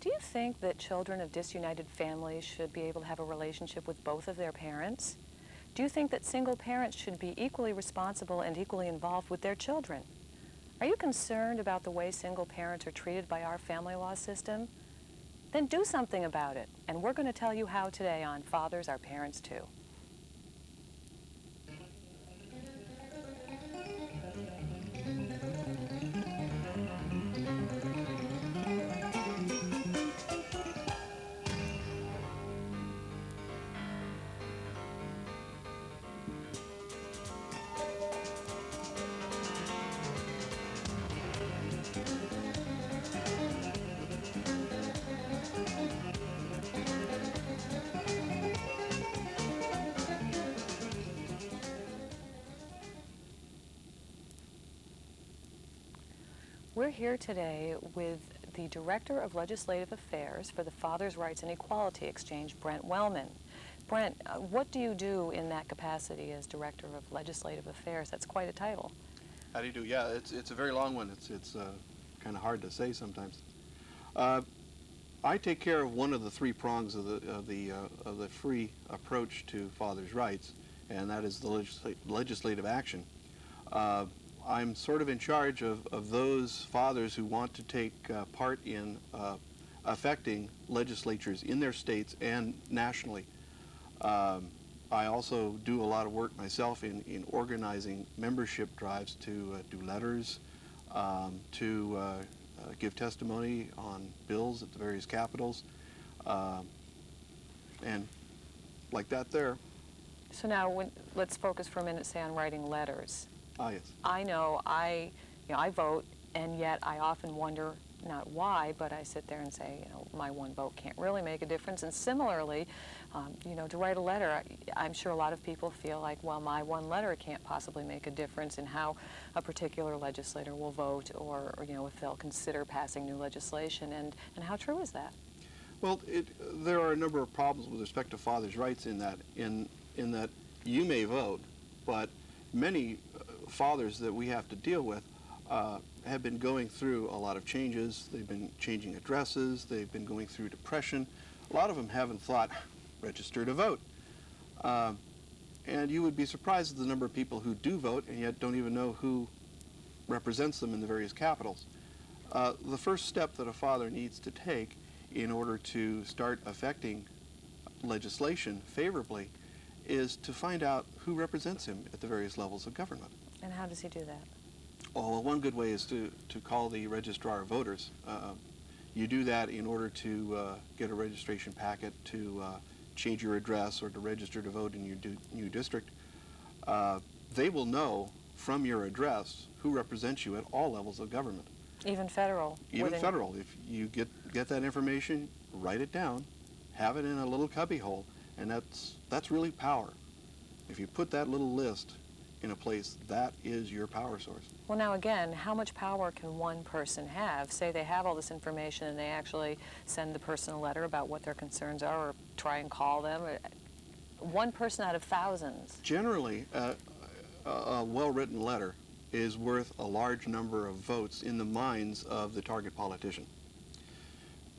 Do you think that children of disunited families should be able to have a relationship with both of their parents? Do you think that single parents should be equally responsible and equally involved with their children? Are you concerned about the way single parents are treated by our family law system? Then do something about it, and we're going to tell you how today on Fathers Are Parents Too. We're here today with the Director of Legislative Affairs for the Fathers' Rights and Equality Exchange, Brent Wellman. Brent, what do you do in that capacity as Director of Legislative Affairs? That's quite a title. How do you do? Yeah, it's a very long one. It's kind of hard to say sometimes. I take care of one of the three prongs of the free approach to fathers' rights, and that is the legislative action. I'm sort of in charge of those fathers who want to take part in affecting legislatures in their states and nationally. I also do a lot of work myself in organizing membership drives to do letters, to give testimony on bills at the various capitals, and like that there. So now let's focus for a minute, say, on writing letters. Ah, yes. I know I vote, and yet I often wonder not why, but I sit there and say, my one vote can't really make a difference. And similarly, to write a letter, I'm sure a lot of people feel like, well, my one letter can't possibly make a difference in how a particular legislator will vote, or if they'll consider passing new legislation. And how true is that? Well, there are a number of problems with respect to fathers' rights in that you may vote, but many fathers that we have to deal with have been going through a lot of changes. They've been changing addresses. They've been going through depression. A lot of them haven't thought, register to vote. And you would be surprised at the number of people who do vote and yet don't even know who represents them in the various capitals. The first step that a father needs to take in order to start affecting legislation favorably is to find out who represents him at the various levels of government. And how does he do that? Oh, well, one good way is to call the registrar of voters. You do that in order to get a registration packet to change your address or to register to vote in your new district. They will know from your address who represents you at all levels of government. Even federal? Even federal. If you get that information, write it down, have it in a little cubbyhole, and that's really power. If you put that little list in a place, that is your power source. Well, now again, how much power can one person have? Say they have all this information and they actually send the person a letter about what their concerns are, or try and call them. One person out of thousands. Generally, a well-written letter is worth a large number of votes in the minds of the target politician.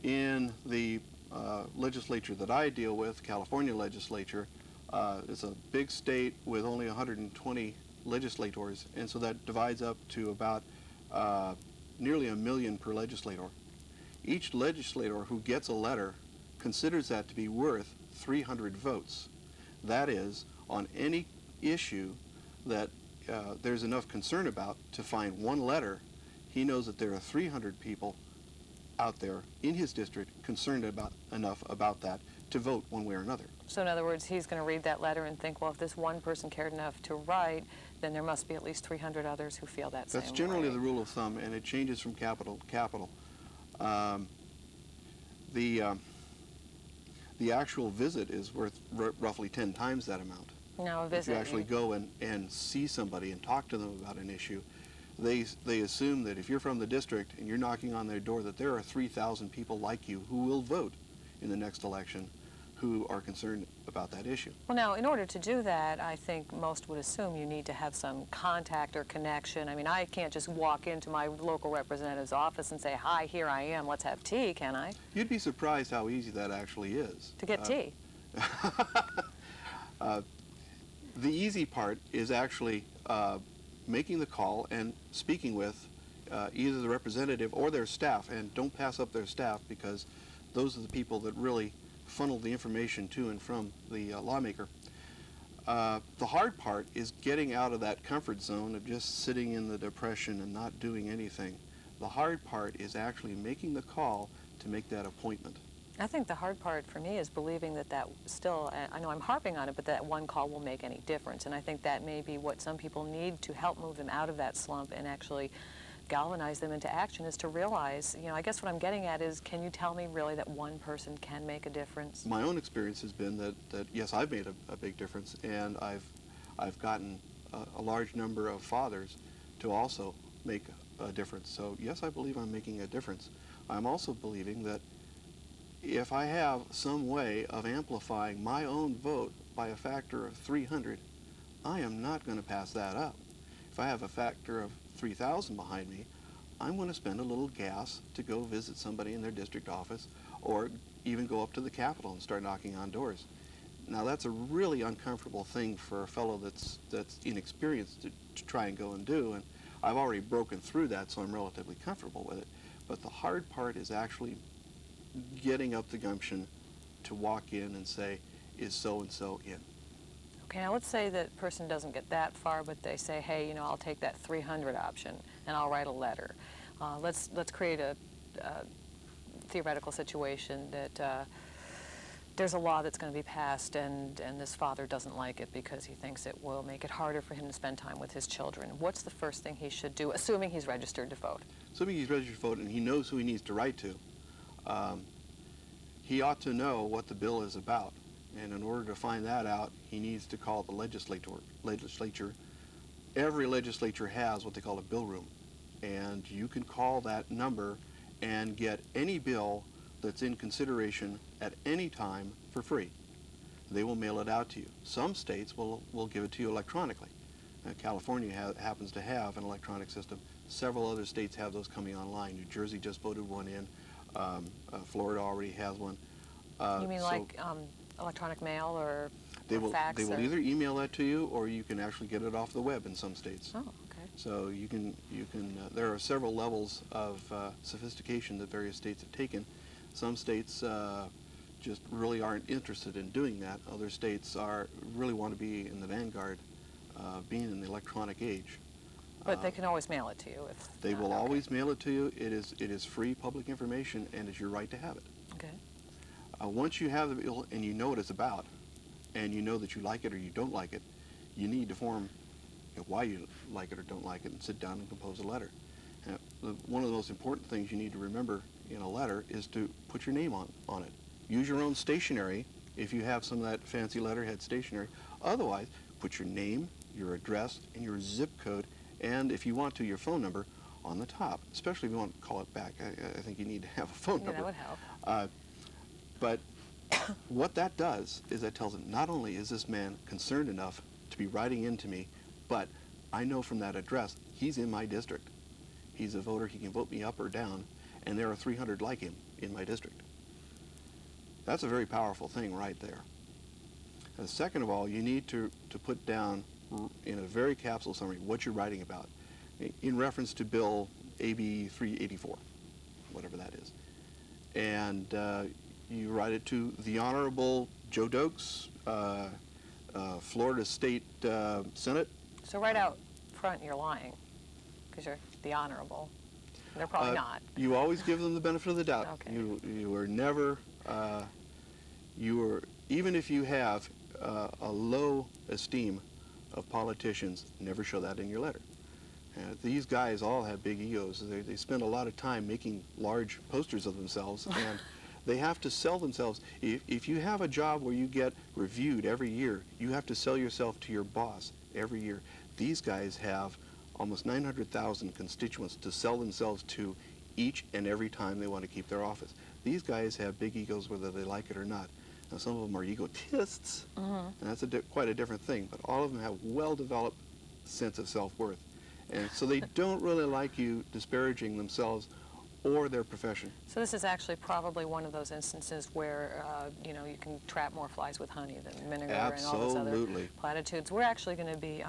In the legislature that I deal with, California legislature, it's a big state with only 120 legislators, and so that divides up to about nearly 1 million per legislator. Each legislator who gets a letter considers that to be worth 300 votes. That is, on any issue that there's enough concern about to find one letter, he knows that there are 300 people out there in his district concerned enough about that to vote one way or another. So in other words, he's going to read that letter and think, well, if this one person cared enough to write, then there must be at least 300 others who feel that same way. That's generally the rule of thumb, and it changes from capital to capital. The actual visit is worth roughly 10 times that amount. Now a visit. If you actually go and see somebody and talk to them about an issue, they assume that if you're from the district and you're knocking on their door, that there are 3,000 people like you who will vote in the next election. who are concerned about that issue. Well, now, in order to do that, I think most would assume you need to have some contact or connection. I mean, I can't just walk into my local representative's office and say, hi, here I am, let's have tea, can I? You'd be surprised how easy that actually is. To get tea. The easy part is actually making the call and speaking with either the representative or their staff, and don't pass up their staff, because those are the people that really funnel the information to and from the lawmaker. The hard part is getting out of that comfort zone of just sitting in the depression and not doing anything. The hard part is actually making the call to make that appointment. I think the hard part for me is believing that still, I know I'm harping on it, but that one call will make any difference. And I think that may be what some people need to help move them out of that slump and actually galvanize them into action, is to realize, I guess what I'm getting at is, can you tell me really that one person can make a difference? My own experience has been that yes, I've made a big difference, and I've gotten a large number of fathers to also make a difference. So yes, I believe I'm making a difference. I'm also believing that if I have some way of amplifying my own vote by a factor of 300, I am not going to pass that up. If I have a factor of 3,000 behind me, I'm going to spend a little gas to go visit somebody in their district office, or even go up to the Capitol and start knocking on doors. Now, that's a really uncomfortable thing for a fellow that's inexperienced to try and go and do, and I've already broken through that, so I'm relatively comfortable with it. But the hard part is actually getting up the gumption to walk in and say, is so-and-so in? Okay, now let's say that person doesn't get that far, but they say, hey, I'll take that 300 option and I'll write a letter. Let's create a theoretical situation that there's a law that's going to be passed, and this father doesn't like it because he thinks it will make it harder for him to spend time with his children. What's the first thing he should do, assuming he's registered to vote? Assuming he's registered to vote and he knows who he needs to write to, he ought to know what the bill is about. And in order to find that out, he needs to call the legislature. Every legislature has what they call a bill room. And you can call that number and get any bill that's in consideration at any time for free. They will mail it out to you. Some states will give it to you electronically. California happens to have an electronic system. Several other states have those coming online. New Jersey just voted one in. Florida already has one. You mean like electronic mail or fax? They will either email that to you, or you can actually get it off the web in some states. Oh, okay. So you can there are several levels of sophistication that various states have taken. Some states just really aren't interested in doing that. Other states really want to be in the vanguard, being in the electronic age. But they can always mail it to you if they not, will okay. always mail it to you. It is free public information, and it's your right to have it. Okay. Once you have the bill and you know what it's about, and you know that you like it or you don't like it, you need to form why you like it or don't like it, and sit down and compose a letter. One of the most important things you need to remember in a letter is to put your name on it. Use your own stationery if you have some of that fancy letterhead stationery. Otherwise, put your name, your address, and your zip code, and if you want to, your phone number on the top, especially if you want to call it back. I think you need to have a phone number. That would help. But what that does is that tells them, not only is this man concerned enough to be writing into me, but I know from that address he's in my district. He's a voter, he can vote me up or down, and there are 300 like him in my district. That's a very powerful thing right there. And second of all, you need to put down in a very capsule summary what you're writing about in reference to Bill AB 384, whatever that is. And you write it to the Honorable Joe Dokes, Florida State Senate. So right out front you're lying, because you're the honorable. They're probably not. You always give them the benefit of the doubt. Okay. You are never, even if you have a low esteem of politicians, never show that in your letter. These guys all have big egos. They spend a lot of time making large posters of themselves, and they have to sell themselves. If you have a job where you get reviewed every year, you have to sell yourself to your boss every year. These guys have almost 900,000 constituents to sell themselves to each and every time they want to keep their office. These guys have big egos whether they like it or not. Now, some of them are egotists, and that's quite a different thing, but all of them have well-developed sense of self-worth. And so they don't really like you disparaging themselves or their profession. So this is actually probably one of those instances where, you know, you can trap more flies with honey than vinegar and all those other Absolutely. platitudes. We're actually going to be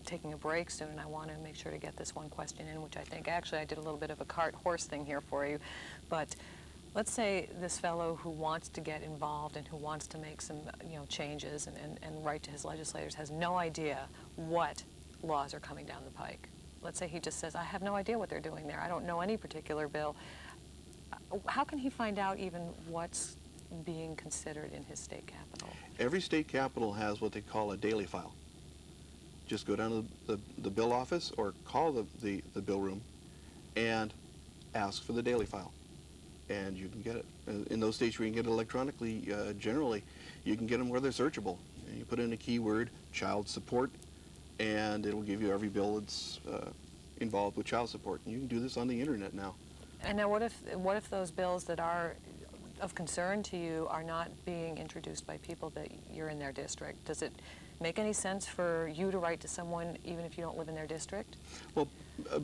taking a break soon, and I want to make sure to get this one question in, which I think actually I did a little bit of a cart horse thing here for you. But let's say this fellow who wants to get involved and who wants to make some, you know, changes and write to his legislators has no idea what laws are coming down the pike. Let's say he just says, I have no idea what they're doing there. I don't know any particular bill. How can he find out even what's being considered in his state capital? Every state capital has what they call a daily file. Just go down to the bill office or call the bill room and ask for the daily file, and you can get it. In those states where you can get it electronically, generally, you can get them where they're searchable. And you put in a keyword, child support, and it'll give you every bill that's involved with child support. And you can do this on the internet now. And now what if those bills that are of concern to you are not being introduced by people that you're in their district? Does it make any sense for you to write to someone even if you don't live in their district? Well,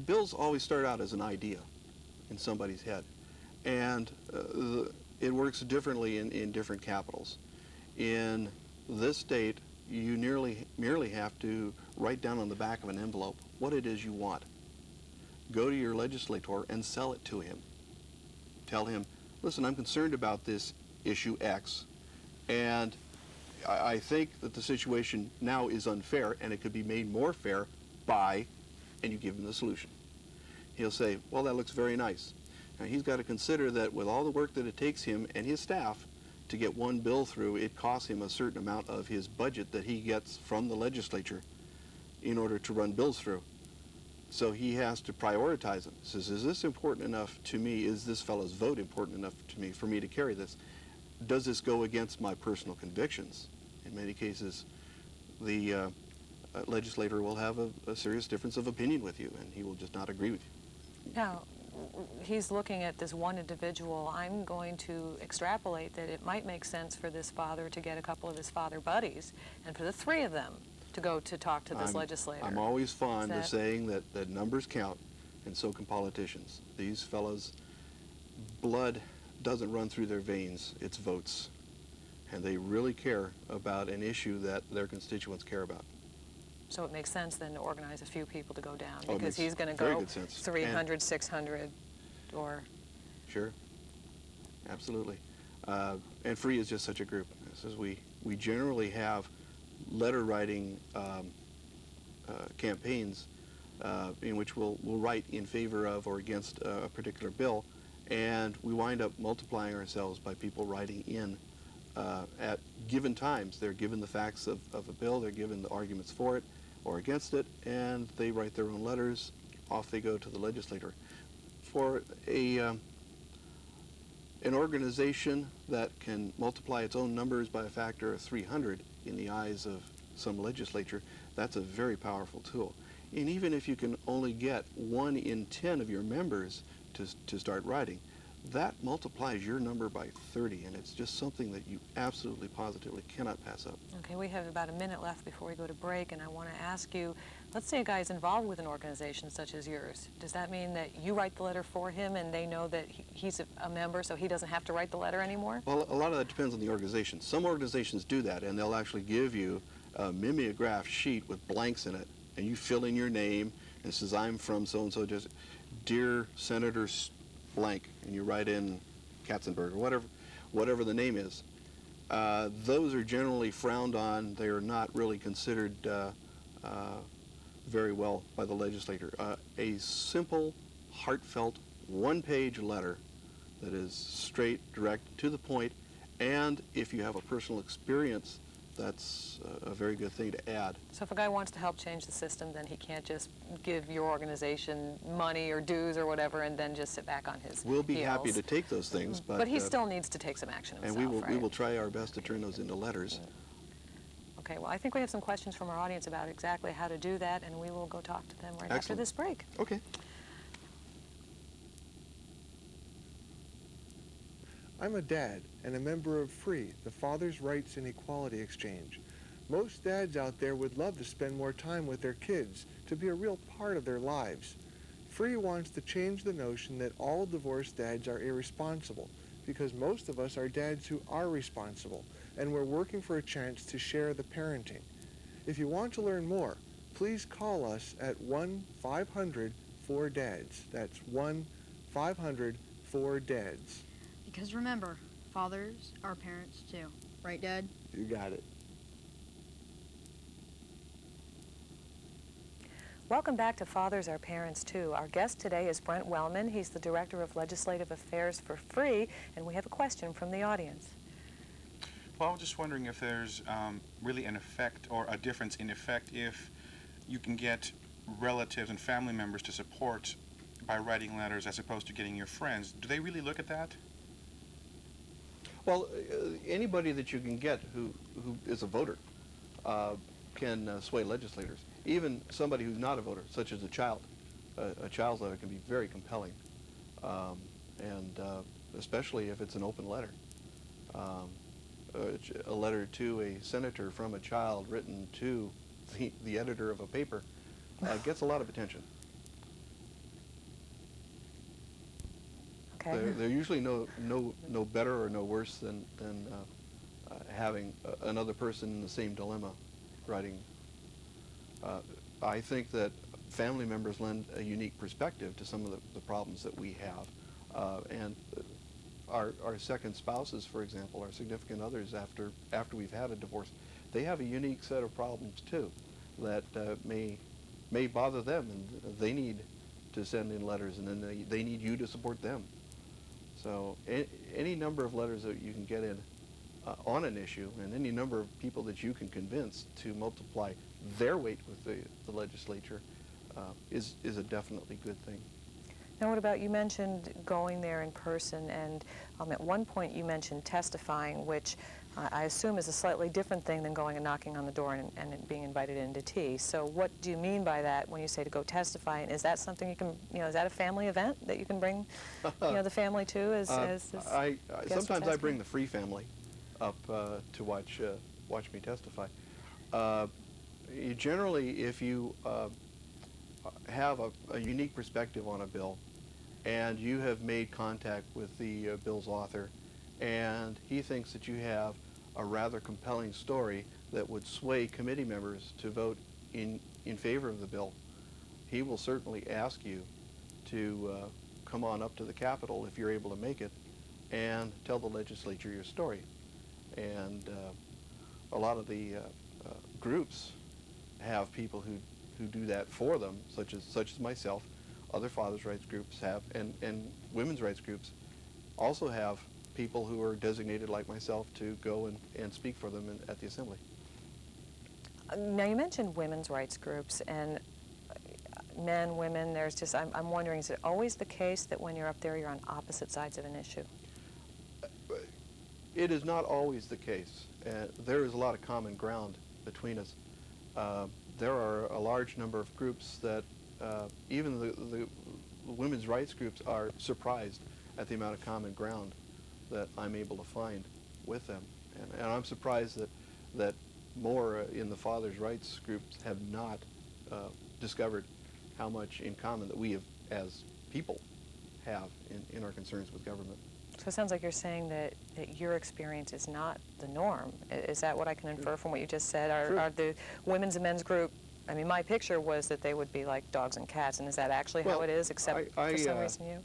bills always start out as an idea in somebody's head. And it works differently in different capitals. In this state, you merely have to write down on the back of an envelope what it is you want. Go to your legislator and sell it to him. Tell him, listen, I'm concerned about this issue X, and I think that the situation now is unfair, and it could be made more fair by, and you give him the solution. He'll say, well, that looks very nice. Now, he's got to consider that with all the work that it takes him and his staff to get one bill through, it costs him a certain amount of his budget that he gets from the legislature in order to run bills through. So he has to prioritize them. He says, is this important enough to me? Is this fellow's vote important enough to me for me to carry this? Does this go against my personal convictions? In many cases, the legislator will have a serious difference of opinion with you, and he will just not agree with you. Now, he's looking at this one individual. I'm going to extrapolate that it might make sense for this father to get a couple of his father buddies and for the three of them to go to talk to this legislator. I'm always fond of saying that numbers count, and so can politicians. These fellows, blood doesn't run through their veins, it's votes. And they really care about an issue that their constituents care about. So it makes sense then to organize a few people to go down, Oh, it because makes he's going to very go good sense. 300, 600, or... Sure, absolutely. And free is just such a group. This is, we generally have letter writing campaigns in which we'll write in favor of or against a particular bill, and we wind up multiplying ourselves by people writing in at given times. They're given the facts of a bill, they're given the arguments for it or against it, and they write their own letters. Off they go to the legislator. For an organization that can multiply its own numbers by a factor of 300 in the eyes of some legislature, that's a very powerful tool. And even if you can only get 1 in 10 of your members to start writing, that multiplies your number by 30, and it's just something that you absolutely, positively cannot pass up. Okay, we have about a minute left before we go to break, and I want to ask you, let's say a guy is involved with an organization such as yours. Does that mean that you write the letter for him and they know that he's a member, so he doesn't have to write the letter anymore? Well, a lot of that depends on the organization. Some organizations do that, and they'll actually give you a mimeograph sheet with blanks in it, and you fill in your name, and it says, I'm from so-and-so, just, Dear Senator blank, and you write in Katzenberg, or whatever the name is. Those are generally frowned on. They are not really considered very well by the legislator. A simple, heartfelt, one-page letter that is straight, direct, to the point, and if you have a personal experience, that's a very good thing to add. So if a guy wants to help change the system, then he can't just give your organization money or dues or whatever and then just sit back on his We'll be heels. happy to take those things, but he still needs to take some action himself, and we right? will try our best to turn those into letters. Okay, well, I think we have some questions from our audience about exactly how to do that, and we will go talk to them right after Excellent. this break. Okay. I'm a dad and a member of FREE, the Fathers' Rights and Equality Exchange. Most dads out there would love to spend more time with their kids, to be a real part of their lives. FREE wants to change the notion that all divorced dads are irresponsible, because most of us are dads who are responsible, and we're working for a chance to share the parenting. If you want to learn more, please call us at 1-500-4DADS. That's 1-500-4DADS. Because remember, fathers are parents too. Right, Dad? You got it. Welcome back to Fathers Are Parents Too. Our guest today is Brent Wellman. He's the Director of Legislative Affairs for FREE, and we have a question from the audience. Well, I was just wondering if there's really an effect or a difference in effect if you can get relatives and family members to support by writing letters as opposed to getting your friends. Do they really look at that? Well, anybody that you can get who is a voter can sway legislators. Even somebody who's not a voter, such as a child. A child's letter can be very compelling, and especially if it's an open letter. A letter to a senator from a child written to the editor of a paper gets a lot of attention. Okay. They're usually no better or no worse than having another person in the same dilemma writing. I think that family members lend a unique perspective to some of the problems that we have, and our second spouses, for example, our significant others after we've had a divorce, they have a unique set of problems too that may bother them, and they need to send in letters, and then they need you to support them. So any number of letters that you can get in on an issue, and any number of people that you can convince to multiply their weight with the legislature is a definitely good thing. Now, what about, you mentioned going there in person, and at one point you mentioned testifying, which I assume is a slightly different thing than going and knocking on the door and being invited into tea. So what do you mean by that when you say to go testify? And is that something you can, is that a family event that you can bring, the family to as sometimes I bring the FREE family up to watch me testify. Generally, if you have a unique perspective on a bill, and you have made contact with the bill's author, and he thinks that you have a rather compelling story that would sway committee members to vote in favor of the bill, he will certainly ask you to come on up to the Capitol if you're able to make it and tell the legislature your story. And a lot of the groups have people who do that for them, such as myself. Other fathers' rights groups have, and women's rights groups also have people who are designated like myself to go and speak for them at the Assembly. Now, you mentioned women's rights groups, and men, women, there's just, I'm wondering, is it always the case that when you're up there you're on opposite sides of an issue? It is not always the case. There is a lot of common ground between us. There are a large number of groups that even the women's rights groups are surprised at the amount of common ground that I'm able to find with them. And I'm surprised that more in the fathers' rights groups have not discovered how much in common that we have, as people, have in our concerns with government. So it sounds like you're saying that your experience is not the norm. Is that what I can infer from what you just said? Are the women's and men's group, I mean, my picture was that they would be like dogs and cats, and is that actually how it is, except for some reason you?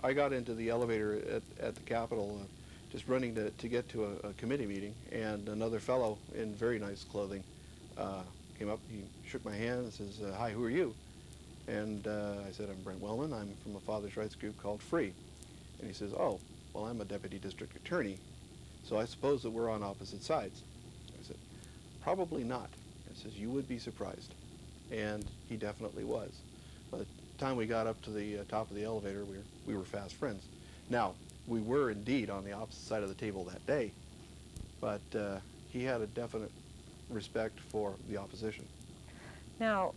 I got into the elevator at the Capitol just running to get to a committee meeting, and another fellow in very nice clothing came up. He shook my hand and says, "Hi, who are you?" And I said, "I'm Brent Wellman. I'm from a fathers' rights group called FREE." And he says, "Oh, well, I'm a deputy district attorney, so I suppose that we're on opposite sides." I said, "Probably not." He says, "You would be surprised." And he definitely was. By the time we got up to the top of the elevator, we were fast friends. Now, we were indeed on the opposite side of the table that day, but he had a definite respect for the opposition. Now,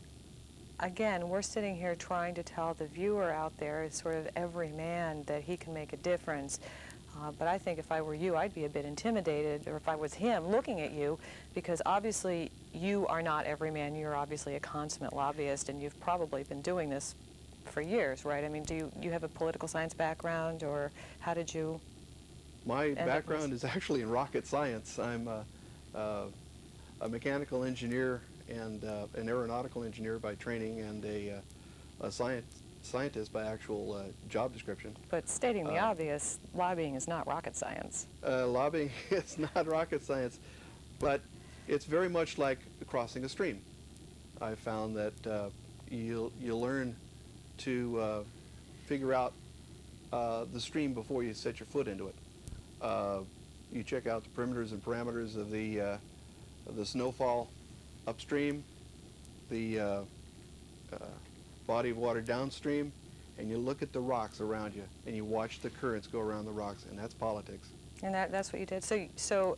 again, we're sitting here trying to tell the viewer out there, sort of every man, that he can make a difference. But I think if I were you, I'd be a bit intimidated, or if I was him looking at you, because obviously you are not every man. You're obviously a consummate lobbyist, and you've probably been doing this for years, right? I mean, do you have a political science background, or how did you My end up background with- is actually in rocket science. I'm a mechanical engineer and an aeronautical engineer by training, and a scientist by actual job description. But stating the obvious, lobbying is not rocket science. Lobbying is not rocket science, but it's very much like crossing a stream. I found that you learn to figure out the stream before you set your foot into it. You check out the perimeters and parameters of the snowfall upstream, the body of water downstream, and you look at the rocks around you, and you watch the currents go around the rocks, and that's politics. And that's what you did. So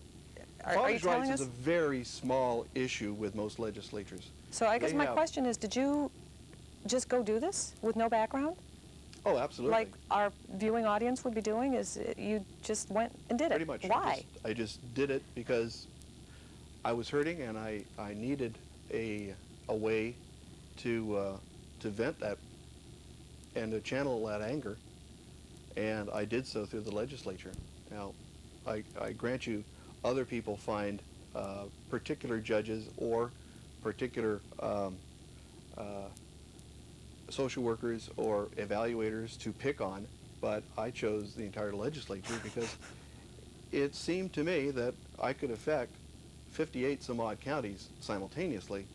are you Fathers' telling rights us? is a very small issue with most legislatures. So I guess they my have- question is, did you just go do this with no background? Oh, absolutely. Like our viewing audience would be doing, is you just went and did it? Pretty much. Why? I just did it because I was hurting, and I needed a way to vent that and to channel that anger, and I did so through the legislature. Now, I grant you, other people find particular judges or particular social workers or evaluators to pick on, but I chose the entire legislature because it seemed to me that I could affect 58 some odd counties simultaneously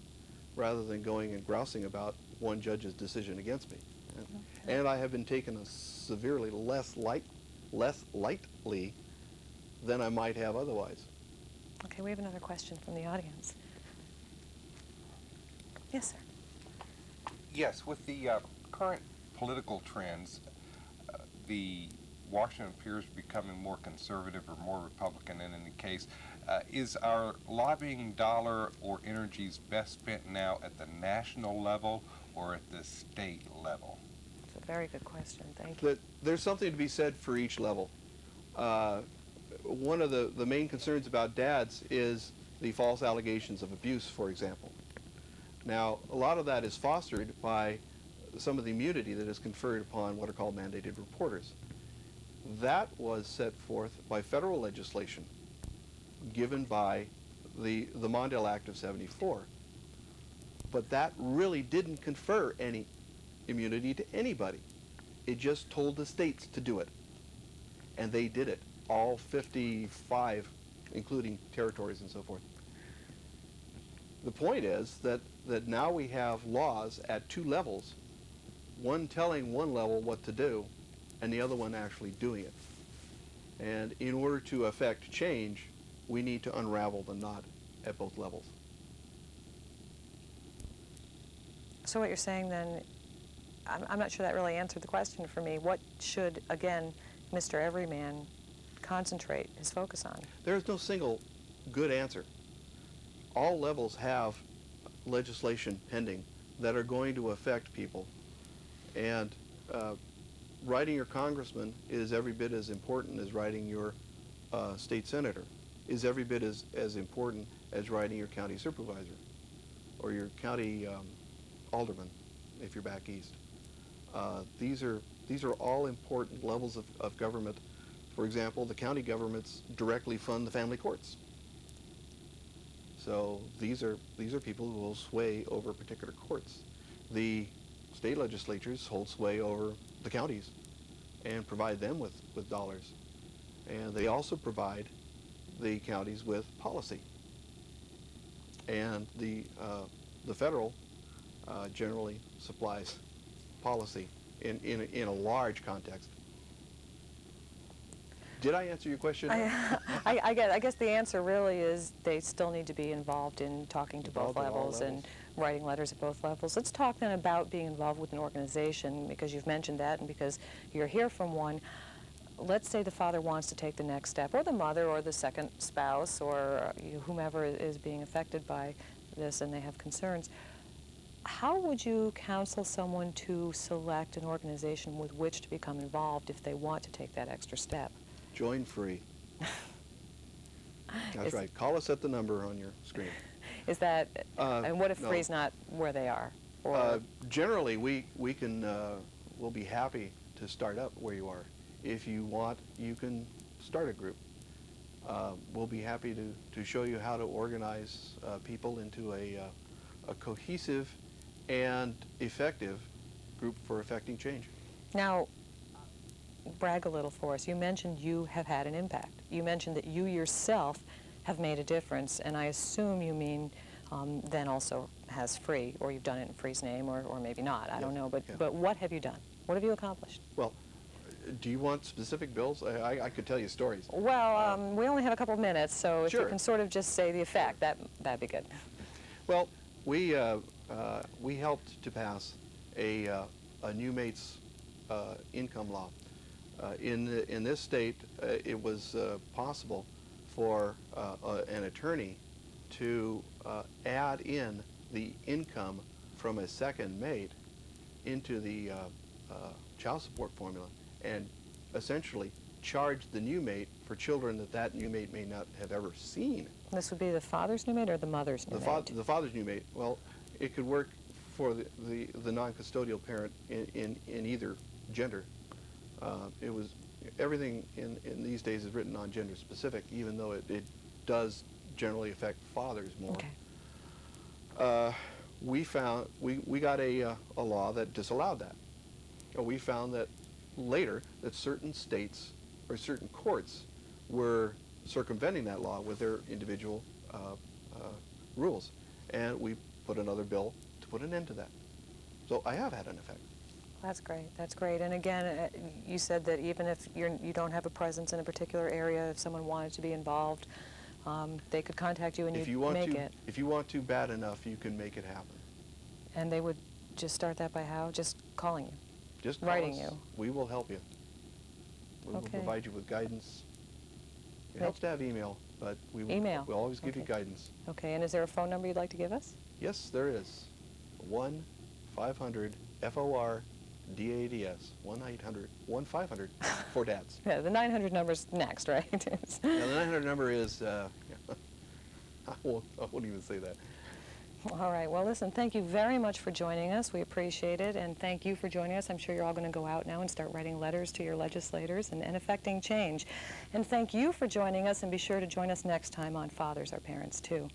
rather than going and grousing about one judge's decision against me. And I have been taken severely less lightly than I might have otherwise. Okay, we have another question from the audience. Yes, sir. Yes, with the current political trends, the Washington appears becoming more conservative or more Republican in any case. Is our lobbying dollar or energies best spent now at the national level or at the state level? It's a very good question. Thank you. But there's something to be said for each level. One of the main concerns about dads is the false allegations of abuse, for example. Now, a lot of that is fostered by some of the immunity that is conferred upon what are called mandated reporters. That was set forth by federal legislation given by the Mondale Act of '74. But that really didn't confer any immunity to anybody. It just told the states to do it. And they did it, all 55, including territories and so forth. The point is that now we have laws at two levels, one telling one level what to do, and the other one actually doing it. And in order to affect change, we need to unravel the knot at both levels. So what you're saying then, I'm not sure that really answered the question for me. What should, again, Mr. Everyman concentrate his focus on? There's no single good answer. All levels have legislation pending that are going to affect people. And writing your congressman is every bit as important as writing your state senator, is every bit as important as writing your county supervisor or your county alderman if you're back east. These are all important levels of government. For example, the county governments directly fund the family courts. So these are people who will sway over particular courts. The state legislatures hold sway over the counties and provide them with dollars. And they also provide the counties with policy. And the federal generally supplies policy in a large context. Did I answer your question? I guess the answer really is they still need to be involved in talking to both Involved at all levels and levels. writing letters at both levels. Let's talk then about being involved with an organization, because you've mentioned that and because you're here from one. Let's say the father wants to take the next step, or the mother, or the second spouse, or whomever is being affected by this and they have concerns. How would you counsel someone to select an organization with which to become involved if they want to take that extra step? Join free. That's Is- right. Call us at the number on your screen. Is that, and what if no. free's not where they are? Or, Generally, we can, we'll be happy to start up where you are. If you want, you can start a group. We'll be happy to show you how to organize people into a cohesive and effective group for effecting change. now, brag a little for us. You mentioned you have had an impact. You mentioned that you yourself have made a difference, and I assume you mean then also has free, or you've done it in free's name, or maybe not. I don't know, but yeah. but what have you done? What have you accomplished? Well, do you want specific bills? I could tell you stories. Well, we only have a couple of minutes, so if you Sure. can sort of just say the effect, that'd be good. Well, we helped to pass a new mate's income law. In this state, it was possible for an attorney to add in the income from a second mate into the child support formula and essentially charge the new mate for children that new mate may not have ever seen. This would be the father's new mate or the mother's new mate? The father's new mate. Well, it could work for the non-custodial parent in either gender. It was everything in these days is written non-gender specific, even though it does generally affect fathers more. Okay. We got a law that disallowed that. We found that later that certain states or certain courts were circumventing that law with their individual rules, and we put another bill to put an end to that. So I have had an effect. That's great. That's great. And again, you said that even if you don't have a presence in a particular area, if someone wanted to be involved, they could contact you and you'd make it. If you want to bad enough, you can make it happen. And they would just start that by how? Just calling you. Just call Writing us. you. We will help you. We will Okay. provide you with guidance. It Right. helps to have email, but we will Email. we'll always give you Okay. guidance. Okay. And is there a phone number you'd like to give us? Yes, there is. 1-500-FOR-DADS. 1-800-1-500 for dads. Yeah, the 900 number's next, right? Now, the 900 number is, I won't even say that. All right. Well, listen, thank you very much for joining us. We appreciate it. And thank you for joining us. I'm sure you're all going to go out now and start writing letters to your legislators and affecting change. And thank you for joining us, and be sure to join us next time on Fathers Are Parents Too.